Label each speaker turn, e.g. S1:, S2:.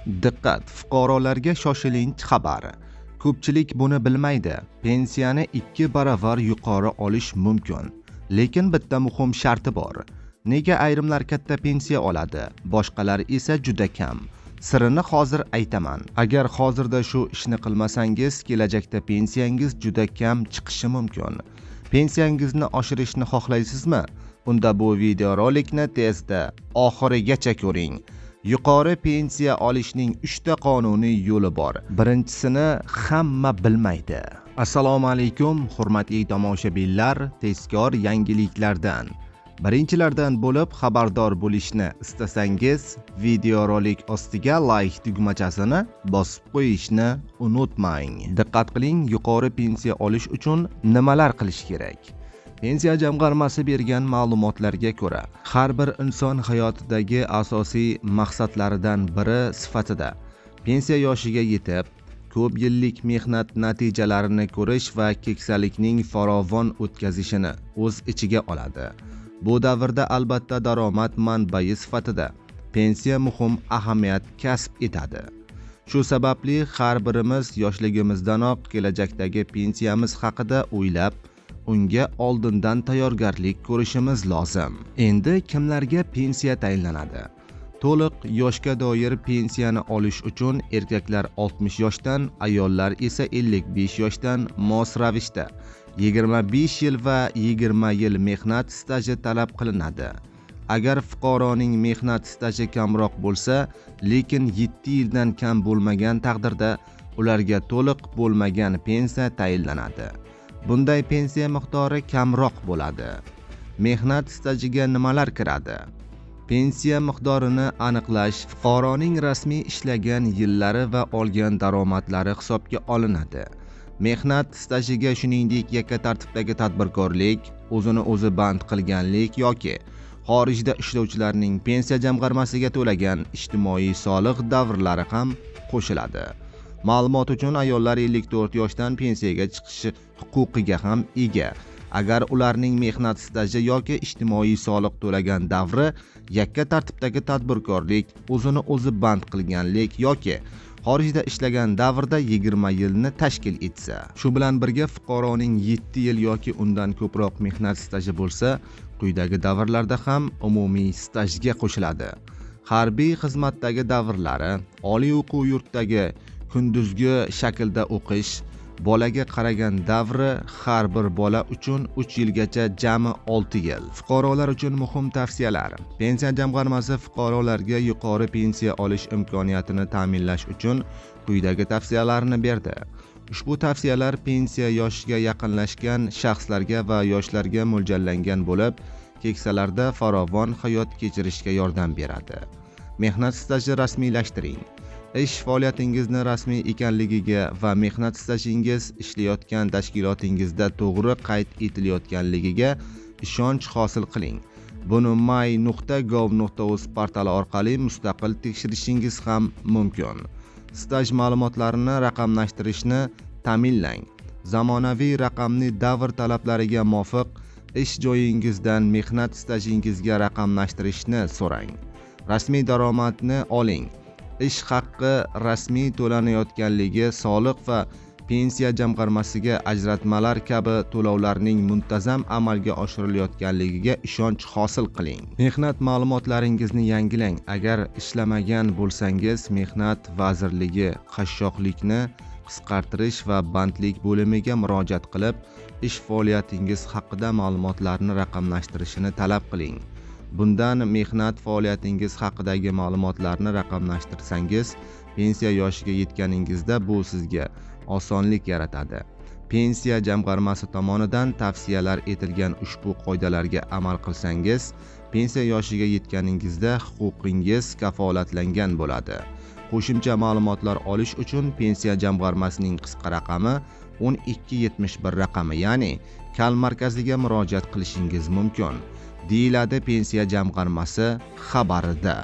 S1: Diqqat, fuqarolarga shoshilinch xabar. Ko'pchilik buni bilmaydi. Pensiyani 2 baravar yuqori olish mumkin. Lekin bitta muhim sharti bor. Nega ayrimlar katta pensiya oladi, boshqalar esa juda kam? Sirini hozir aytaman. Agar hozirda shu ishni qilmasangiz, kelajakda pensiyangiz juda kam chiqishi mumkin. Pensiyangizni oshirishni xohlaysizmi? Unda bu videorolikni tezda oxirigacha ko'ring. Yuqori pensiya olishning 3 ta qonuniy yo'li bor. Birinchisini hamma bilmaydi. Assalomu alaykum, hurmatli tomoshabinlar, tezkor yangiliklardan birinchilardan bo'lib xabardor bo'lishni istasangiz, videorolik ostiga like tugmachasini bosib qo'yishni unutmang. Diqqat qiling, yuqori pensiya olish uchun nimalar qilish kerak? Pensiya jamg'armasi bergan ma'lumotlarga ko'ra, har bir inson hayotidagi asosiy maqsadlaridan biri sifatida pensiya yoshiga yetib, ko'p yillik mehnat natijalarini ko'rish va keksalikning farovon o'tkazishini o'z ichiga oladi. Bu davrda albatta daromad manbai sifatida pensiya muhim ahamiyat kasb etadi. Shu sababli har birimiz yoshligimizdanoq kelajakdagi pensiyamiz haqida o'ylab, unga oldindan tayyorgarlik ko'rishimiz lozim. Endi kimlarga pensiya tayinlanadi? To'liq yoshga doir pensiyani olish uchun erkaklar 60 yoshdan, ayollar esa 55 yoshdan mos ravishda 25 yil va 20 yil mehnat staji talab qilinadi. Agar fuqaroning mehnat staji kamroq bo'lsa, lekin 7 yildan kam bo'lmagan taqdirda ularga to'liq bo'lmagan pensiya tayinlanadi. Bunday pensiya miqdori kamroq bo'ladi. Mehnat stajiga nimalar kiradi? Pensiya miqdorini aniqlash fuqaroning rasmiy ishlagan yillari va olgan daromadlari hisobga olinadi. Mehnat stajiga shuningdek yakka tartibdagi tadbirkorlik, o'zini o'zi band qilganlik yoki xorijda ishlovchilarning pensiya jamg'armasiga to'lagan ijtimoiy soliq davrlari ham qo'shiladi. Ma'lumot uchun, ayollar 54 yoshdan pensiyaga chiqish huquqiga ham ega. Agar ularning mehnat staji yoki ijtimoiy soliq to'lagan davri yakka tartibdagi tadbirkorlik, o'zini o'zi band qilganlik yoki xorijda ishlagan davrda 20 yilni tashkil etsa, shu bilan birga fuqaroning 7 yil yoki undan ko'proq mehnat staji bo'lsa, quyidagi davrlarda ham umumiy stajga qo'shiladi. Harbiy xizmatdagi davrlari, oliy o'quv yurtidagi kunduzgi shaklda o'qish, bolaga qaragan davri har bir bola uchun 3 yilgacha jami 6 yil. Fuqarolar uchun muhim tavsiyalar. Pensiya jamg'armasi fuqarolarga yuqori pensiya olish imkoniyatini ta'minlash uchun quyidagi tavsiyalarni berdi. Ushbu tavsiyalar pensiya yoshiga yaqinlashgan shaxslarga va yoshlarga mo'ljallangan bo'lib, keksalarda farovon hayot kechirishga yordam beradi. Mehnat staji rasmiylashtiring. Ish faoliyatingizni rasmiy ekanligiga va mehnat stajingiz ishlayotgan tashkilotingizda to'g'ri qayd etilayotganligiga ishonch hosil qiling. Buni may.gov.uz portali orqali mustaqil tekshirishingiz ham mumkin. Staj ma'lumotlarini raqamlashtirishni ta'minlang. Zamonaviy raqamli davr talablariga muvofiq ish joyingizdan mehnat stajingizga raqamlashtirishni so'rang. Rasmiy daromadni oling. Ish haqqi rasmiy to'lanayotganligi, soliq va pensiya jamg'armasiga ajratmalar kabi to'lovlarning muntazam amalga oshirilayotganligiga ishonch hosil qiling. Mehnat ma'lumotlaringizni yangilang. Agar ishlamagan bo'lsangiz, Mehnat vazirligi qashshoqlikni qisqartirish va bandlik bo'limiga murojaat qilib, ish faoliyatingiz haqida ma'lumotlarni raqamlashtirishini talab qiling. Bundan mehnat faoliyatingiz haqidagi ma'lumotlarni raqamlashtirsangiz, pensiya yoshiga yetganingizda bu sizga osonlik yaratadi. Pensiya jamg'armasi tomonidan tavsiyalar etilgan ushbu qoidalarga amal qilsangiz, pensiya yoshiga yetganingizda huquqingiz kafolatlangan bo'ladi. Qo'shimcha ma'lumotlar olish uchun pensiya jamg'armasining qisqa raqami 1271 raqami, ya'ni kal markaziga murojaat qilishingiz mumkin, deyiladi pensiya jamg'armasi xabarida.